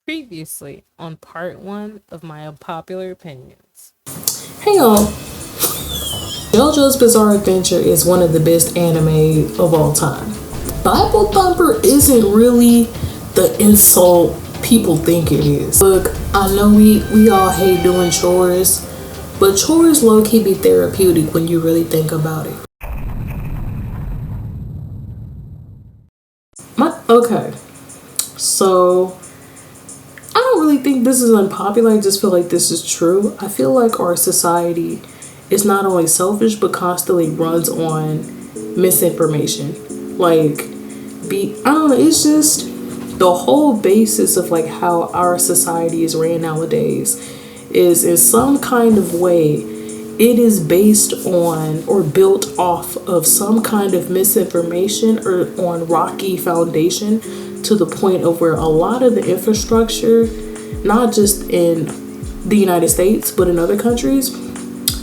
Previously on part one of my unpopular opinions. Hey y'all, JoJo's Bizarre Adventure is one of the best anime of all time. Bible Thumper isn't really the insult people think it is. Look, I know we all hate doing chores, but chores low-key be therapeutic when you really think about it. Okay, so I don't really think this is unpopular. I just feel like this is true. I feel like our society is not only selfish but constantly runs on misinformation. I don't know, it's just the whole basis of like how our society is ran nowadays is in some kind of way it is based on or built off of some kind of misinformation or on rocky foundation to the point of where a lot of the infrastructure, not just in the United States but in other countries,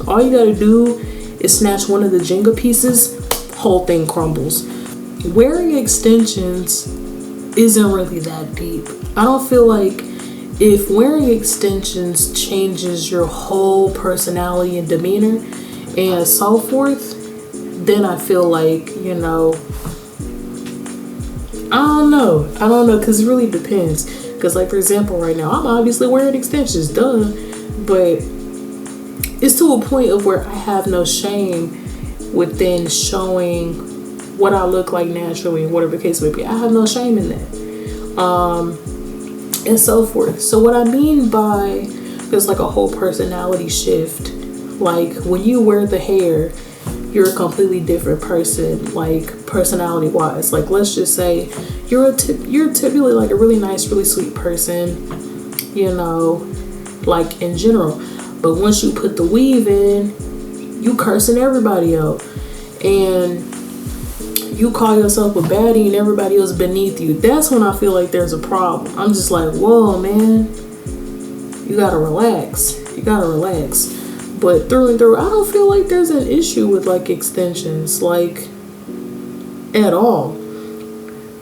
all you gotta do is snatch one of the Jenga pieces, whole thing crumbles. Wearing extensions isn't really that deep. I don't feel like if wearing extensions changes your whole personality and demeanor and so forth, then I feel like, I don't know, because it really depends. Because, like, for example, right now, I'm obviously wearing extensions, duh. But it's to a point of where I have no shame within showing what I look like naturally, whatever the case may be. I have no shame in that. And so forth. So what I mean by there's like a whole personality shift. Like, when you wear the hair, you're a completely different person, like personality wise. Like, let's just say you're typically like a really nice, really sweet person, like in general. But once you put the weave in, you cursing everybody out, and you call yourself a baddie and everybody else beneath you. That's when I feel like there's a problem. I'm just like, whoa, man, you gotta relax. But through and through, I don't feel like there's an issue with like extensions, like at all.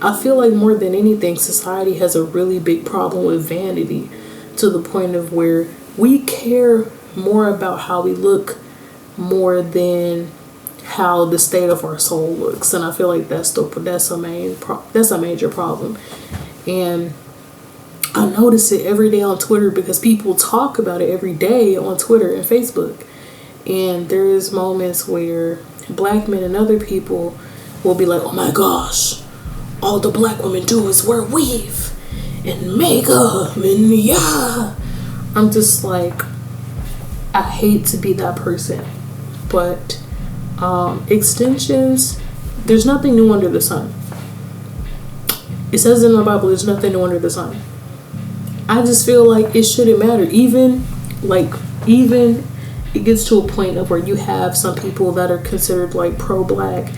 I feel like more than anything, society has a really big problem with vanity to the point of where we care more about how we look more than how the state of our soul looks, and I feel like that's a major problem. And I notice it every day on Twitter because people talk about it every day on Twitter and Facebook. And there's moments where black men and other people will be like, oh my gosh, all the black women do is wear weave and makeup and yeah. I'm just like, I hate to be that person. But extensions, there's nothing new under the sun. It says in the Bible, there's nothing new under the sun. I just feel like it shouldn't matter. Even it gets to a point of where you have some people that are considered like pro-black,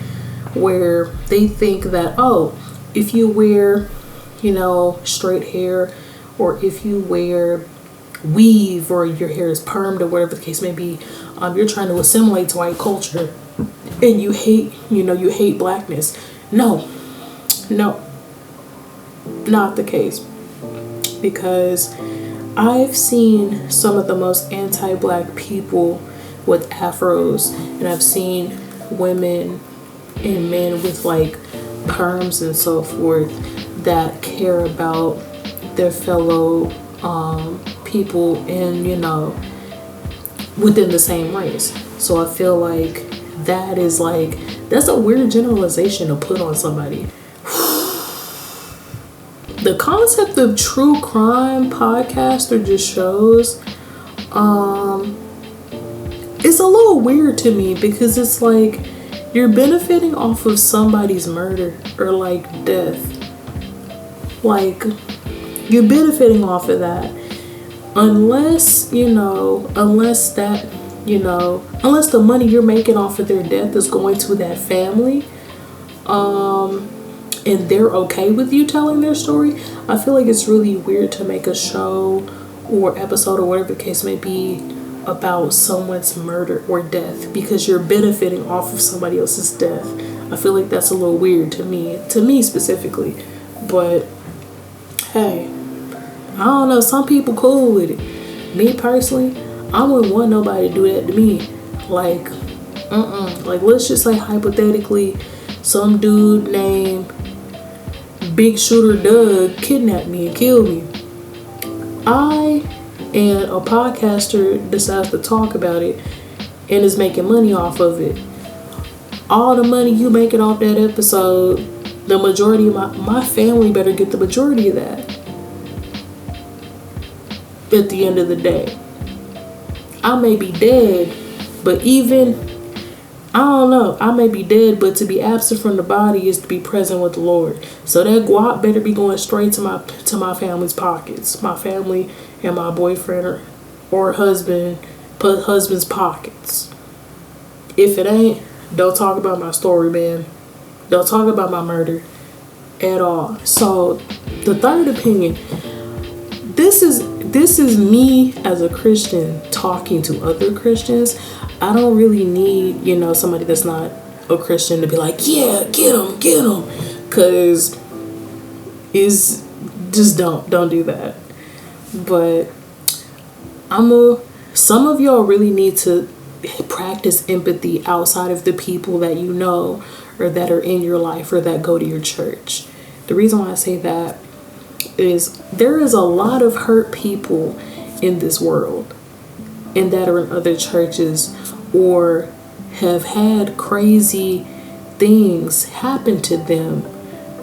where they think that, oh, if you wear, straight hair, or if you wear weave, or your hair is permed, or whatever the case may be, you're trying to assimilate to white culture, and you hate blackness. No, not the case. Because I've seen some of the most anti-black people with afros, and I've seen women and men with like perms and so forth that care about their fellow people and within the same race. So I feel like that's a weird generalization to put on somebody. The concept of true crime podcasts or just shows, it's a little weird to me because it's like you're benefiting off of somebody's murder or like death. Like, you're benefiting off of that. Unless the money you're making off of their death is going to that family, and they're okay with you telling their story, I feel like it's really weird to make a show or episode or whatever the case may be about someone's murder or death because you're benefiting off of somebody else's death. I feel like that's a little weird to me specifically. But hey, I don't know, some people cool with it. Me personally, I wouldn't want nobody to do that to me. Like, like, let's just say hypothetically, some dude named Big Shooter Doug kidnapped me and killed me. I and a podcaster decides to talk about it and is making money off of it. All the money you making off that episode, the majority of my family better get the majority of that at the end of the day. I may be dead, but even, I don't know, I may be dead, but to be absent from the body is to be present with the Lord. So that guap better be going straight to my family's pockets. My family and my boyfriend or husband's pockets. If it ain't, don't talk about my story, man. Don't talk about my murder at all. So the third opinion, this is me as a Christian talking to other Christians. I don't really need, somebody that's not a Christian to be like, yeah, get him. Cause is just don't do that. But some of y'all really need to practice empathy outside of the people that you know or that are in your life or that go to your church. The reason why I say that is there is a lot of hurt people in this world and that are in other churches or have had crazy things happen to them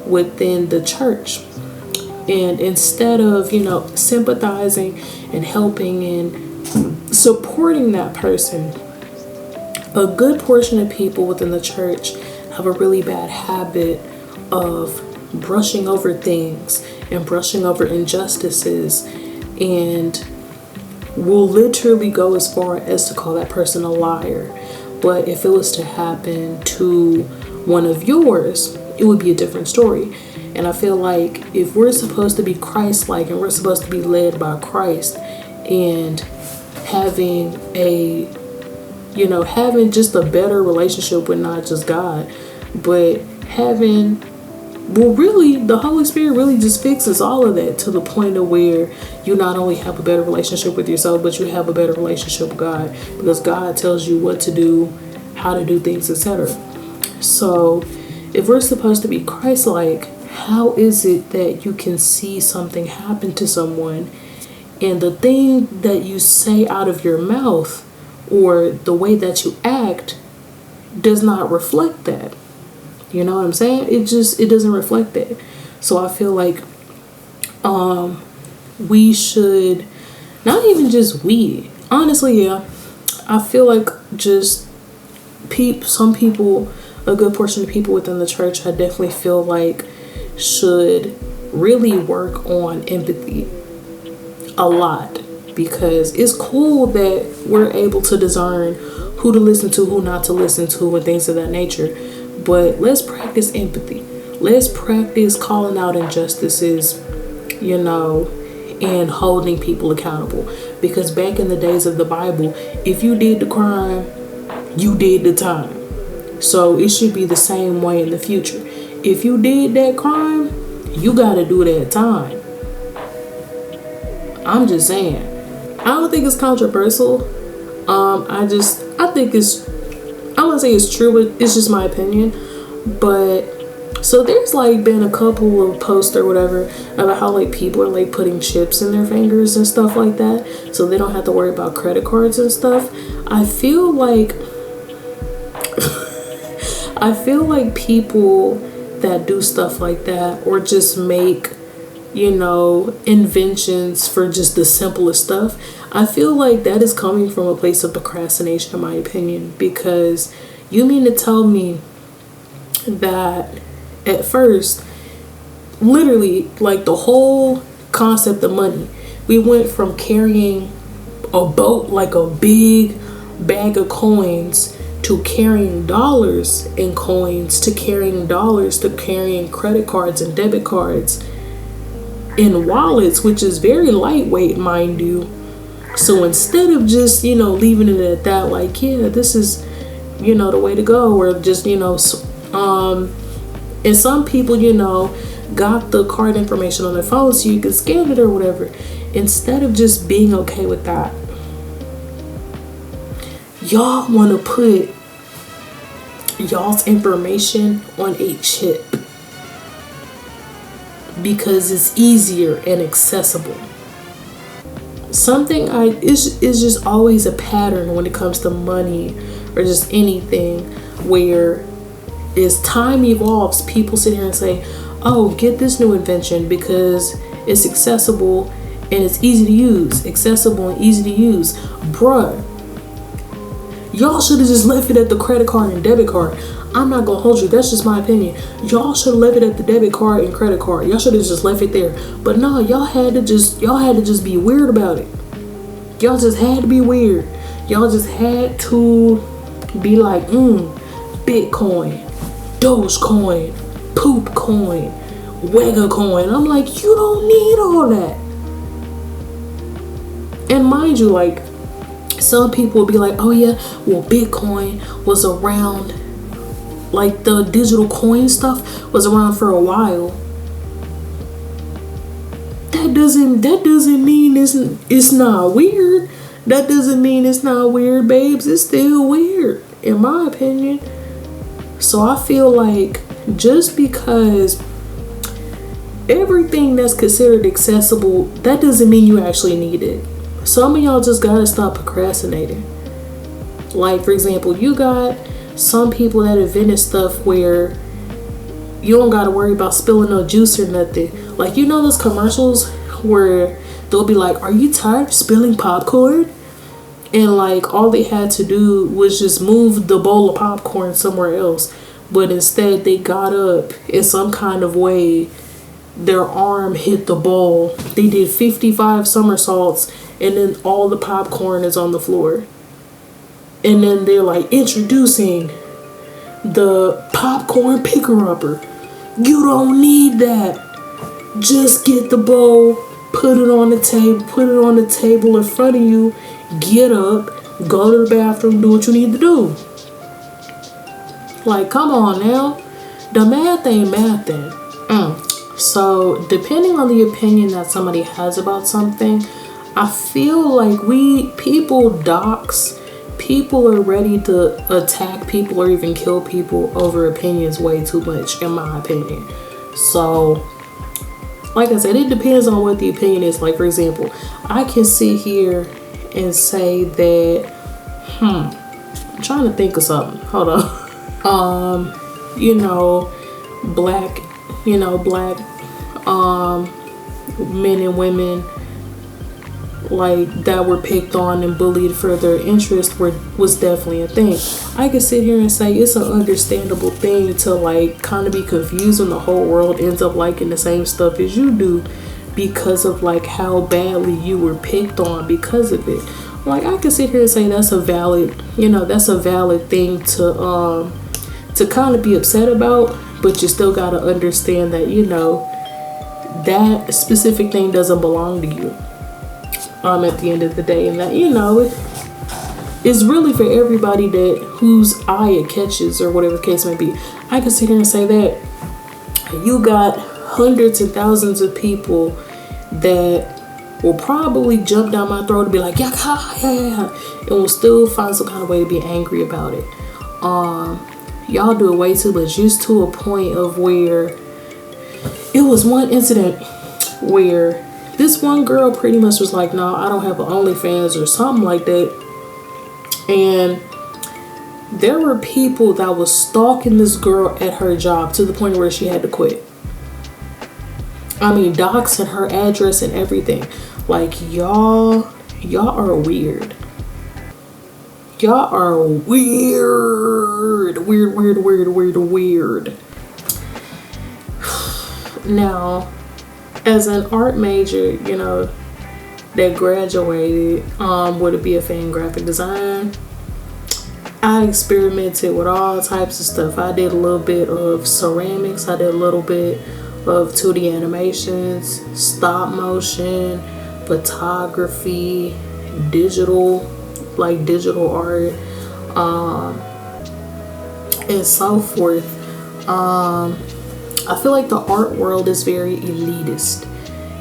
within the church. And instead of, sympathizing and helping and supporting that person, a good portion of people within the church have a really bad habit of brushing over things and brushing over injustices, and will literally go as far as to call that person a liar. But if it was to happen to one of yours, it would be a different story. And I feel like if we're supposed to be Christ-like and we're supposed to be led by Christ and having having just a better relationship with not just God, but really, the Holy Spirit really just fixes all of that to the point of where you not only have a better relationship with yourself, but you have a better relationship with God, because God tells you what to do, how to do things, etc. So if we're supposed to be Christ-like, how is it that you can see something happen to someone and the thing that you say out of your mouth or the way that you act does not reflect that? You know what I'm saying? It doesn't reflect that. So I feel like we should, not even just we, honestly, yeah, I feel like just some people, a good portion of people within the church, I definitely feel like should really work on empathy a lot, because it's cool that we're able to discern who to listen to, who not to listen to, and things of that nature. But let's practice empathy. Let's practice calling out injustices, and holding people accountable. Because back in the days of the Bible, if you did the crime, you did the time. So it should be the same way in the future. If you did that crime, you got to do that time. I'm just saying. I don't think it's controversial. I think it's, I wouldn't say it's true, but it's just my opinion. But so there's been a couple of posts or whatever about how people are putting chips in their fingers and stuff like that, so they don't have to worry about credit cards and stuff. I feel like people that do stuff like that, or just make inventions for just the simplest stuff, I feel like that is coming from a place of procrastination, in my opinion. Because you mean to tell me that at first, literally, the whole concept of money, we went from carrying a boat, a big bag of coins, to carrying dollars and coins, to carrying dollars, to carrying credit cards and debit cards in wallets, which is very lightweight, mind you. So instead of just leaving it at that, yeah, this is the way to go, or just and some people got the card information on their phone so you can scan it or whatever. Instead of just being okay with that, y'all want to put y'all's information on a chip because it's easier and accessible. It's just always a pattern when it comes to money or just anything, where as time evolves, people sit here and say, oh, get this new invention because it's accessible and it's easy to use. Accessible and easy to use. Bruh, y'all should have just left it at the credit card and debit card. I'm not gonna hold you, that's just my opinion. Y'all should have left it at the debit card and credit card. Y'all should have just left it there. But no, y'all had to just be weird about it. Y'all just had to be weird. Y'all just had to be like, Bitcoin, Dogecoin, Poop Coin, Wega Coin. I'm like, you don't need all that. And mind you, like, some people will be like, oh yeah, well, Bitcoin was around, like the digital coin stuff was around for a while. That doesn't mean it's not weird. That doesn't mean it's not weird, babes. It's still weird, in my opinion. So I feel like just because everything that's considered accessible, that doesn't mean you actually need it. Some of y'all just gotta stop procrastinating. Like, for example, you got some people that invented stuff where you don't gotta worry about spilling no juice or nothing. Like, you know those commercials where they'll be like, are you tired of spilling popcorn? And like, all they had to do was just move the bowl of popcorn somewhere else. But instead they got up in some kind of way, their arm hit the bowl. They did 55 somersaults, and then all the popcorn is on the floor. And then they're like, introducing the popcorn picker-upper. You don't need that. Just get the bowl, put it on the table in front of you, get up, go to the bathroom, do what you need to do. Like, come on now. The math ain't mathing. So, depending on the opinion that somebody has about something, I feel like people dox, people are ready to attack people or even kill people over opinions way too much, in my opinion. So, like I said, it depends on what the opinion is. Like, for example, I can sit here and say that, I'm trying to think of something. Hold on. Black men and women, like, that were picked on and bullied for their interests was definitely a thing. I could sit here and say it's an understandable thing to, like, kind of be confused when the whole world ends up liking the same stuff as you do because of, like, how badly you were picked on because of it. Like, I could sit here and say that's a valid thing to kind of be upset about, but you still got to understand that, that specific thing doesn't belong to you at the end of the day, and that, it's really for everybody whose eye it catches or whatever the case may be. I can sit here and say that you got hundreds and thousands of people that will probably jump down my throat and be like, yeah, and will still find some kind of way to be angry about it. Y'all do it way too much, just to a point of where it was one incident where this one girl pretty much was like, no, I don't have an OnlyFans or something like that. And there were people that was stalking this girl at her job to the point where she had to quit. I mean, doxing her address and everything. Like, y'all are weird. Y'all are weird. Weird. Now, as an art major, that graduated with a BFA in graphic design, I experimented with all types of stuff. I did a little bit of ceramics. I did a little bit of 2D animations, stop motion, photography, digital art, and so forth. I feel like the art world is very elitist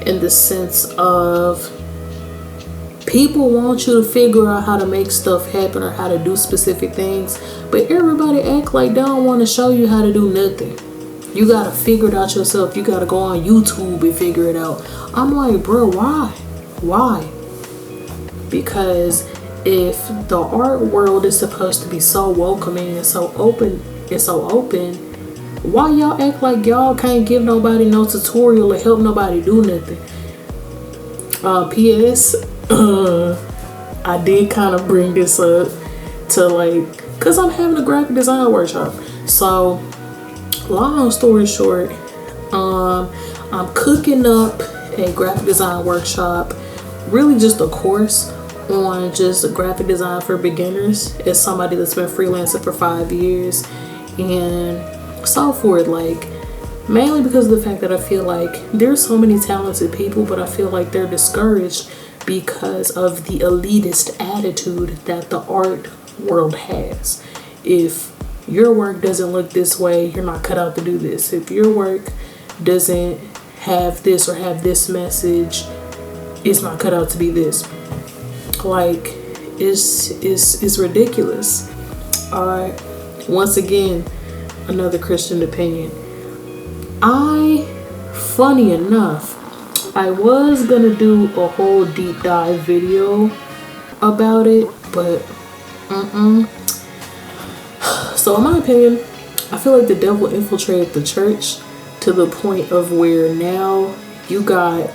in the sense of people want you to figure out how to make stuff happen or how to do specific things, but everybody act like they don't want to show you how to do nothing. You gotta figure it out yourself. You gotta go on YouTube and figure it out. I'm like, bro, why? Why? Because if the art world is supposed to be so welcoming and so open, why y'all act like y'all can't give nobody no tutorial or help nobody do nothing? P.S. I did kind of bring this up to like, cause I'm having a graphic design workshop. So, long story short, I'm cooking up a graphic design workshop, really just a course on just graphic design for beginners as somebody that's been freelancing for 5 years and so forth. Like, mainly because of the fact that I feel like there's so many talented people, but I feel like they're discouraged because of the elitist attitude that the art world has. If your work doesn't look this way, you're not cut out to do this. If your work doesn't have this or have this message, it's not cut out to be this. Like, it's ridiculous. Alright, once again, another Christian opinion. Funny enough, I was gonna do a whole deep dive video about it, but So in my opinion, I feel like the devil infiltrated the church to the point of where now you got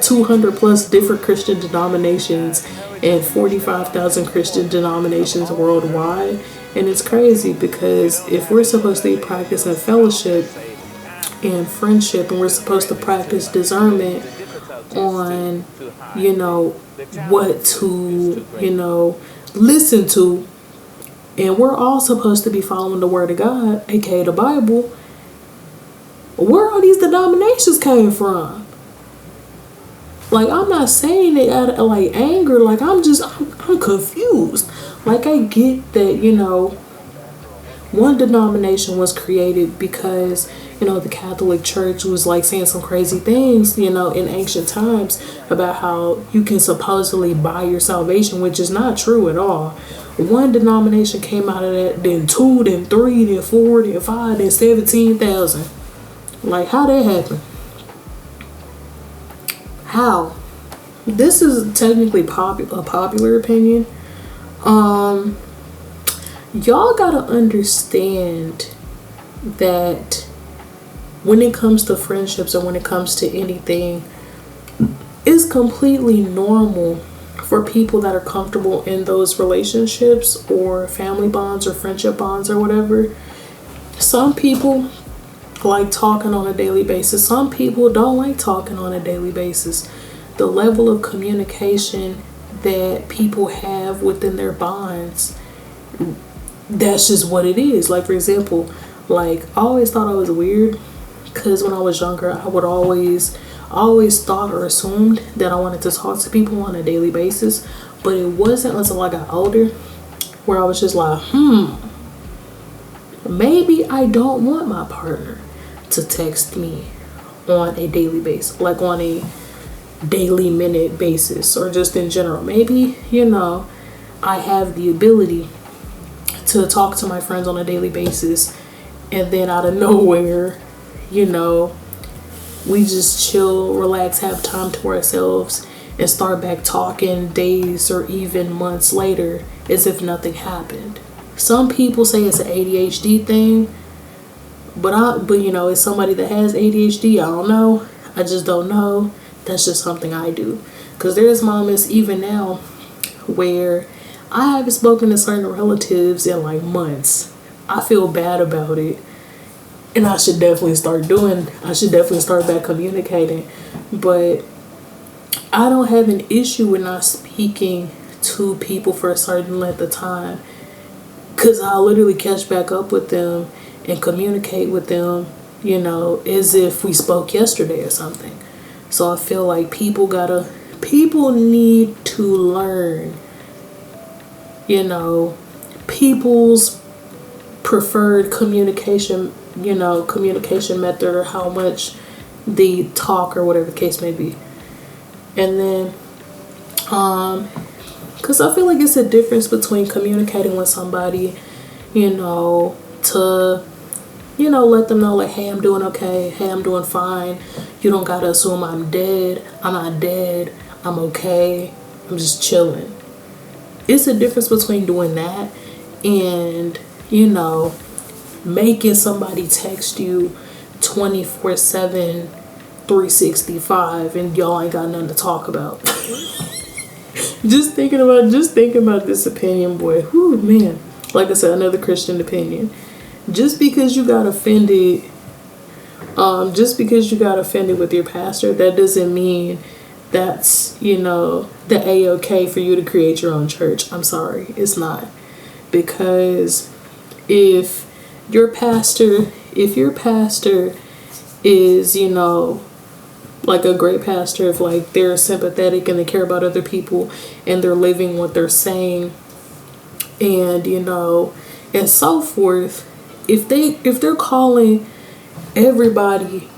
200 plus different Christian denominations and 45,000 Christian denominations worldwide. And it's crazy because if we're supposed to be practicing fellowship and friendship, and we're supposed to practice discernment on, what to, listen to, and we're all supposed to be following the word of God, aka the Bible, where all these denominations came from? Like, I'm not saying it out of like anger, like I'm confused. Like, I get that, one denomination was created because, the Catholic Church was like saying some crazy things, in ancient times about how you can supposedly buy your salvation, which is not true at all. One denomination came out of that, then 2, then 3, then 4, then 5, then 17,000. Like, how that happened? How? This is technically a popular opinion. Y'all gotta understand that when it comes to friendships or when it comes to anything, it's completely normal for people that are comfortable in those relationships or family bonds or friendship bonds or whatever. Some people like talking on a daily basis. Some people don't like talking on a daily basis. The level of communication that people have within their bonds, that's just what it is. Like, for example, like, I always thought I was weird because when I was younger, I always thought or assumed that I wanted to talk to people on a daily basis. But it wasn't until I got older where I was just like, maybe I don't want my partner to text me on a daily basis, like on a daily minute basis, or just in general. Maybe, I have the ability to talk to my friends on a daily basis, and then out of nowhere, we just chill, relax, have time to ourselves, and start back talking days or even months later as if nothing happened. Some people say it's an ADHD thing, but as somebody that has ADHD, I don't know. I just don't know. That's just something I do. Because there's moments even now where I haven't spoken to certain relatives in like months. I feel bad about it. And I should definitely start back communicating. But I don't have an issue with not speaking to people for a certain length of time. Because I'll literally catch back up with them and communicate with them, as if we spoke yesterday or something. So I feel like people need to learn, people's preferred communication, communication method, or how much they talk, or whatever the case may be. And then, because I feel like it's a difference between communicating with somebody, to, let them know, like, hey, I'm doing okay, hey, I'm doing fine. You don't gotta assume I'm dead. I'm not dead. I'm okay. I'm just chilling. It's a difference between doing that and, making somebody text you 24/7, 365, and y'all ain't got nothing to talk about. Just thinking about this opinion, boy. Whew, man. Like I said, another Christian opinion. Just because you got offended with your pastor, that doesn't mean that's, the A-OK for you to create your own church. I'm sorry, it's not. Because if your pastor is, like a great pastor, if like they're sympathetic and they care about other people and they're living what they're saying, and and so forth, if they're calling everybody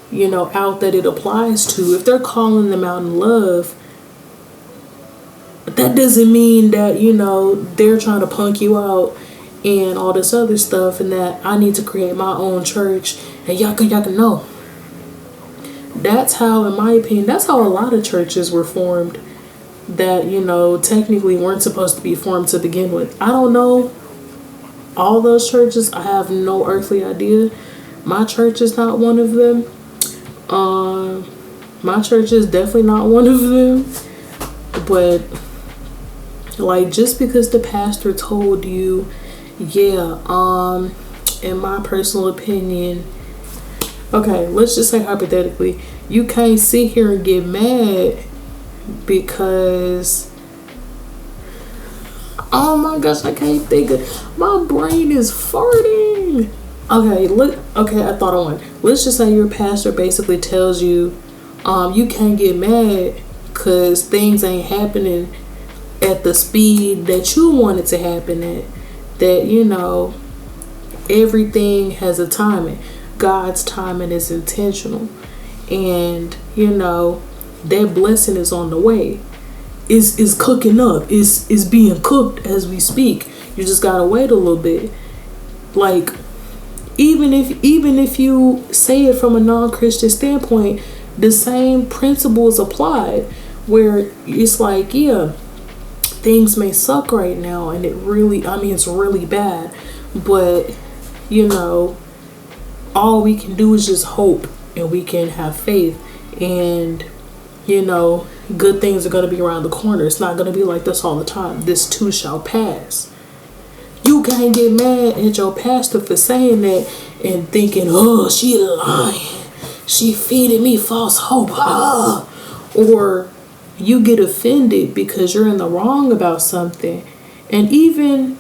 out that it applies to, if they're calling them out in love, that doesn't mean that they're trying to punk you out and all this other stuff, and that I need to create my own church and y'all can know. That's how, in my opinion, that's how a lot of churches were formed that technically weren't supposed to be formed to begin with. I don't know all those churches. I have no earthly idea. My church is not one of them. My church is definitely not one of them. But like, just because the pastor told you, in my personal opinion, okay, let's just say hypothetically, you can't sit here and get mad because, oh my gosh, I can't think of, my brain is farting. Okay, I thought of one. Let's just say your pastor basically tells you, you can't get mad because things ain't happening at the speed that you want it to happen at. That, everything has a timing. God's timing is intentional. And, that blessing is on the way. Is cooking up. Is being cooked as we speak. You just gotta wait a little bit. Like, even if you say it from a non-Christian standpoint, the same principles apply, where it's like, yeah, things may suck right now, and it's really bad, but all we can do is just hope, and we can have faith, and good things are going to be around the corner. It's not going to be like this all the time. This too shall pass. You can't get mad at your pastor for saying that and thinking, oh, she lying, she feeding me false hope, or you get offended because you're in the wrong about something, and you in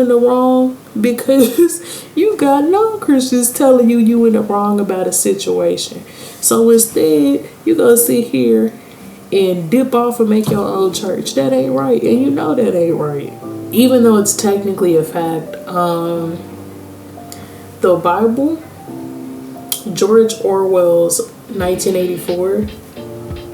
the wrong because you got non-Christians telling you in the wrong about a situation. So instead, you gonna sit here and dip off and make your own church. That ain't right, and that ain't right. Even though it's technically a fact, the Bible, George Orwell's 1984,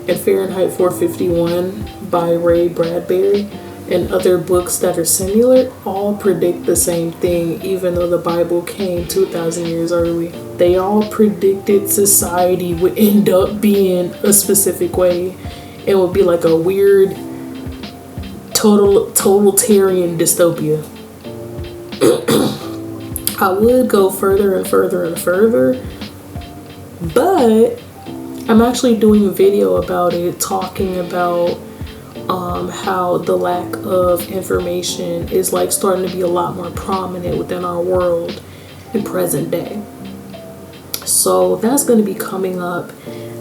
and Fahrenheit 451 by Ray Bradbury, and other books that are similar, all predict the same thing, even though the Bible came 2,000 years early. They all predicted society would end up being a specific way. It would be like a weird totalitarian dystopia. I would go further and further and further, but I'm actually doing a video about it, talking about how the lack of information is like starting to be a lot more prominent within our world in present day. So that's going to be coming up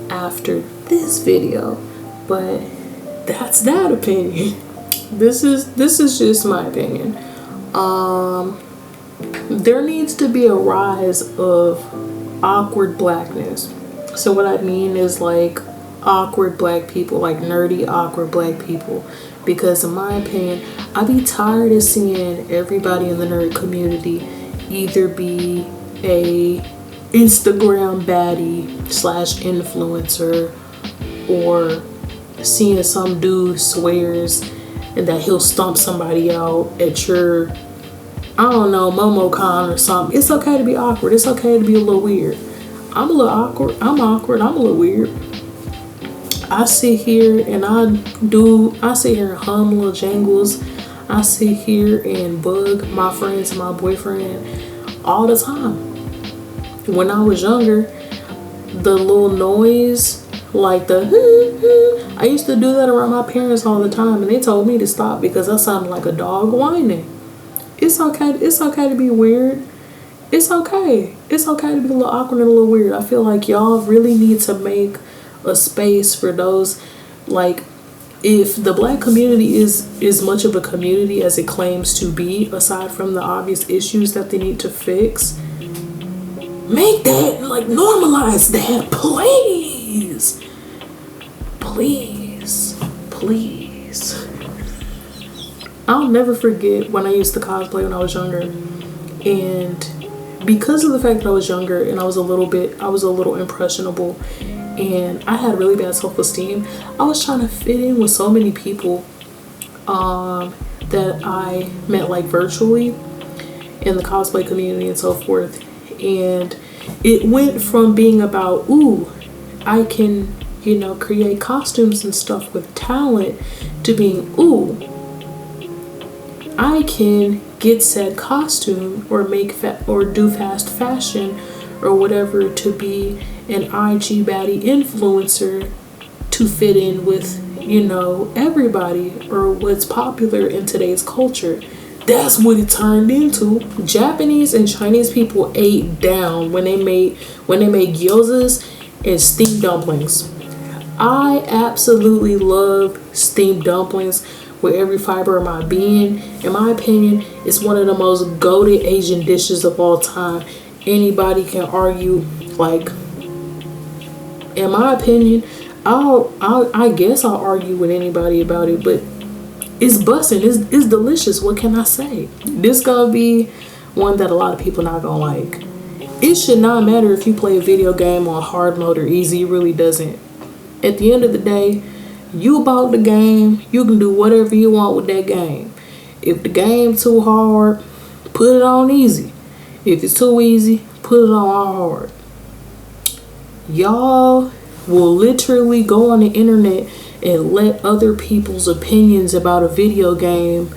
after this video, but that's that opinion. This is just my opinion. There needs to be a rise of awkward blackness. So what I mean is like awkward black people, like nerdy awkward black people, because in my opinion, I be tired of seeing everybody in the nerd community either be a Instagram baddie / influencer, or seeing some dude swears and that he'll stomp somebody out at your, I don't know, MomoCon or something. It's okay to be awkward. It's okay to be a little weird. I'm a little awkward. I'm awkward. I'm a little weird. I sit here and I sit here and hum little jangles. I sit here and bug my friends and my boyfriend all the time. When I was younger, the little noise, like the I used to do that around my parents all the time, and they told me to stop because I sounded like a dog whining. It's okay. It's okay to be weird. It's okay. It's okay to be a little awkward and a little weird. I feel like y'all really need to make a space for those, like, if the black community is as much of a community as it claims to be, aside from the obvious issues that they need to fix, make that, like, normalize that, please. Please. I'll never forget when I used to cosplay when I was younger, and because of the fact that I was younger and I was a little impressionable, and I had really bad self-esteem, I was trying to fit in with so many people that I met, like, virtually in the cosplay community and so forth. And it went from being about, ooh, I can, create costumes and stuff with talent, to being, ooh, I can get said costume or or do fast fashion or whatever to be an IG baddie influencer to fit in with, everybody, or what's popular in today's culture. That's what it turned into. Japanese and Chinese people ate down when they made gyozas and steamed dumplings. I absolutely love steamed dumplings with every fiber of my being. In my opinion, it's one of the most goated Asian dishes of all time. Anybody can argue, like, in my opinion, I guess I'll argue with anybody about it, but it's bussin'. It's delicious. What can I say? This gonna be one that a lot of people not gonna like. It should not matter if you play a video game on hard mode or easy. It really doesn't. At the end of the day, you bought the game. You can do whatever you want with that game. If the game too hard, put it on easy. If it's too easy, put it on hard. Y'all will literally go on the internet and let other people's opinions about a video game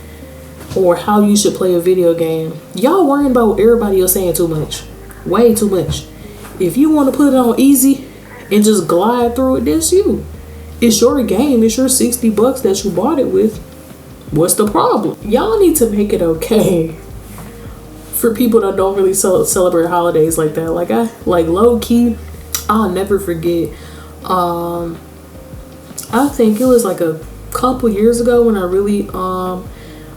or how you should play a video game. Y'all worrying about what everybody else saying too much. Way too much. If you want to put it on easy and just glide through it, that's you. It's your game. It's your $60 that you bought it with. What's the problem? Y'all need to make it okay for people that don't really celebrate holidays like that. Like low key, I'll never forget. I think it was like a couple years ago when I really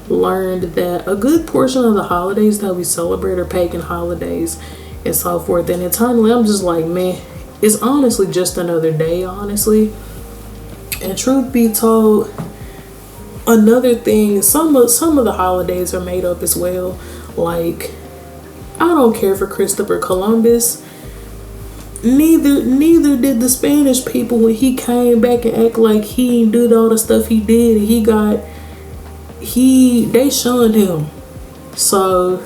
learned that a good portion of the holidays that we celebrate are pagan holidays and so forth. And internally, I'm just like, man, it's honestly just another day, honestly. And truth be told, another thing, some of the holidays are made up as well. Like, I don't care for Christopher Columbus. Neither did the Spanish people when he came back and act like he did all the stuff he did, and they shunned him. So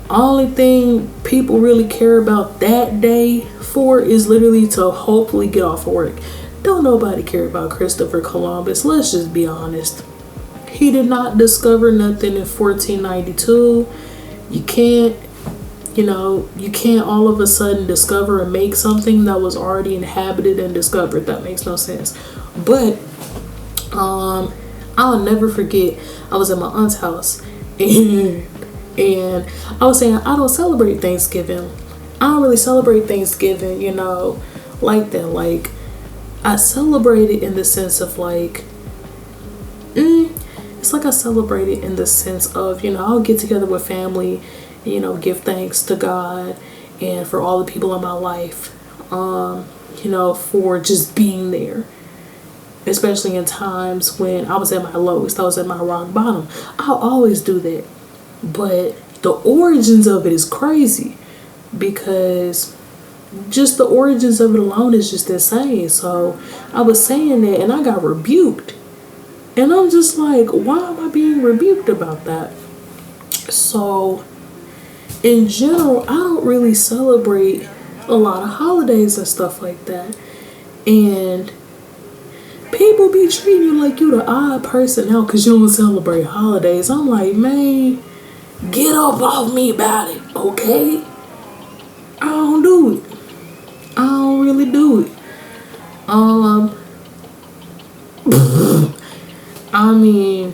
only thing people really care about that day for is literally to hopefully get off of work. Don't nobody care about Christopher Columbus. Let's just be honest. He did not discover nothing in 1492. You can't all of a sudden discover and make something that was already inhabited and discovered. That makes no sense. But I'll never forget, I was at my aunt's house and I was saying, I don't celebrate Thanksgiving. I don't really celebrate Thanksgiving, like that. Like, I celebrate it in the sense of like, it's like I celebrate it in the sense of, I'll get together with family, give thanks to God and for all the people in my life, for just being there. Especially in times when I was at my lowest, I was at my rock bottom. I'll always do that. But, the origins of it is crazy, because just the origins of it alone is just insane. So I was saying that and I got rebuked. And I'm just like, why am I being rebuked about that? So in general, I don't really celebrate a lot of holidays and stuff like that. And people be treating you like you the odd person out because you don't celebrate holidays. I'm like, man, get up off me about it, okay? I don't do it. I don't really do it. I mean,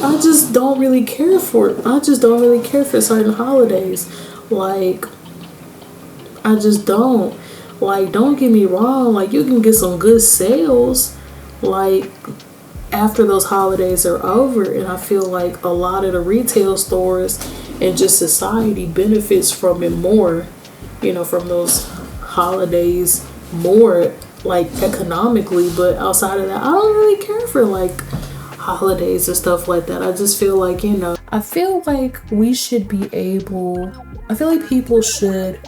I just don't really care for it. I just don't really care for certain holidays. Like, I just don't. Like, don't get me wrong. Like, you can get some good sales, like, after those holidays are over. And I feel like a lot of the retail stores and just society benefits from it more, from those holidays more, like, economically. But outside of that, I don't really care for, like, holidays and stuff like that. I just feel like, I feel like we should be able, I feel like people should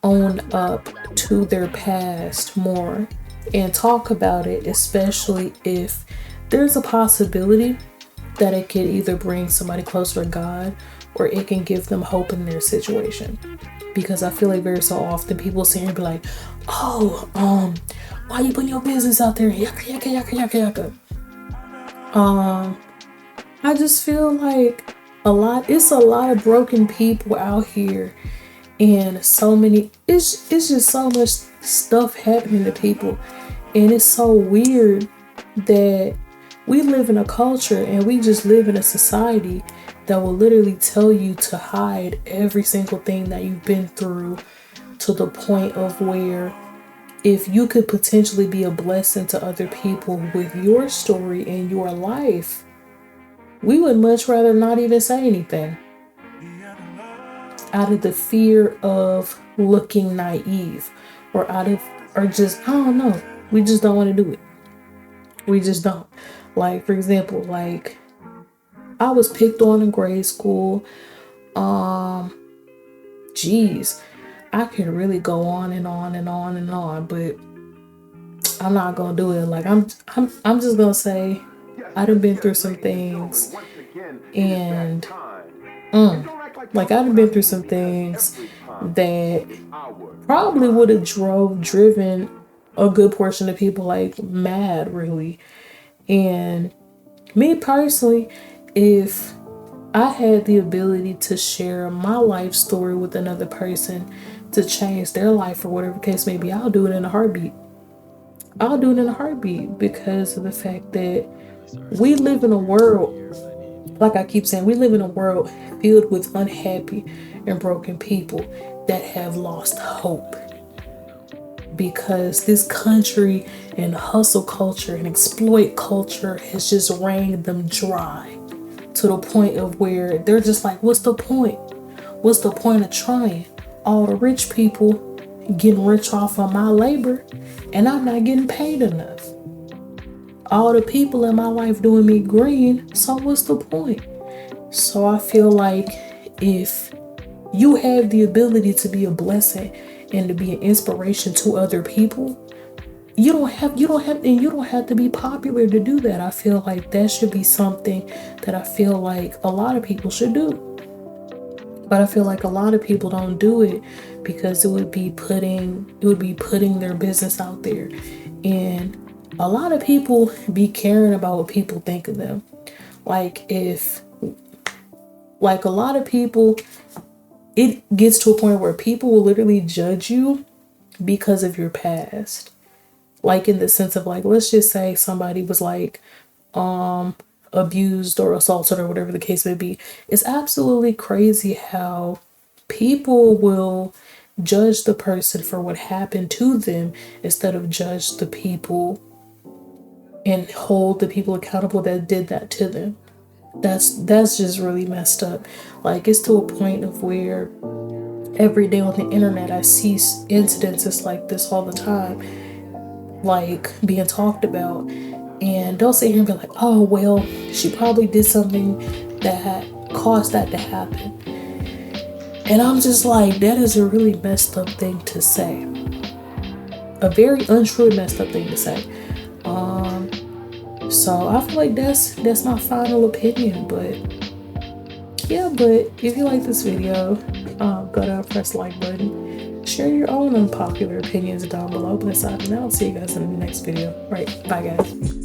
own up to their past more and talk about it, especially if there's a possibility that it could either bring somebody closer to God or it can give them hope in their situation. Because I feel like very so often people sit here and be like, oh, why you putting your business out there? Yaka, yaka, yaka, yaka, yaka. I just feel like it's a lot of broken people out here, and it's just so much stuff happening to people. And it's so weird that we live in a culture and we just live in a society that will literally tell you to hide every single thing that you've been through, to the point of where if you could potentially be a blessing to other people with your story and your life, we would much rather not even say anything, out of the fear of looking naive, or just, I don't know, we just don't want to do it. We just don't. Like, for example, like, I was picked on in grade school. Geez, I could really go on and on and on and on, but I'm not gonna do it. Like, I'm just gonna say I done been through some things, and like, I done been through some things that probably would have driven a good portion of people, like, mad, really. And me personally, if I had the ability to share my life story with another person to change their life or whatever case may be, I'll do it in a heartbeat. I'll do it in a heartbeat, because of the fact that we live in a world, like I keep saying, we live in a world filled with unhappy and broken people that have lost hope, because this country and hustle culture and exploit culture has just wrung them dry, to the point of where they're just like, what's the point? What's the point of trying? All the rich people getting rich off of my labor, and I'm not getting paid enough. All the people in my life doing me green, so what's the point? So I feel like if you have the ability to be a blessing and to be an inspiration to other people, you don't have to be popular to do that. I feel like that should be something that I feel like a lot of people should do. But I feel like a lot of people don't do it because it would be putting their business out there. And a lot of people be caring about what people think of them. Like, a lot of people, it gets to a point where people will literally judge you because of your past. Like, in the sense of, like, let's just say somebody was like abused or assaulted or whatever the case may be. It's absolutely crazy how people will judge the person for what happened to them instead of judge the people and hold the people accountable that did that to them. That's just really messed up. Like, it's to a point of where every day on the internet I see incidences like this all the time, like, being talked about. And don't sit here and be like, oh, well, she probably did something that caused that to happen. And I'm just like, that is a really messed up thing to say. A very untrue messed up thing to say. So I feel like that's my final opinion. But yeah, but if you like this video, go down, press the like button. Share your own unpopular opinions down below. But aside from that, I'll see you guys in the next video. Right, bye guys.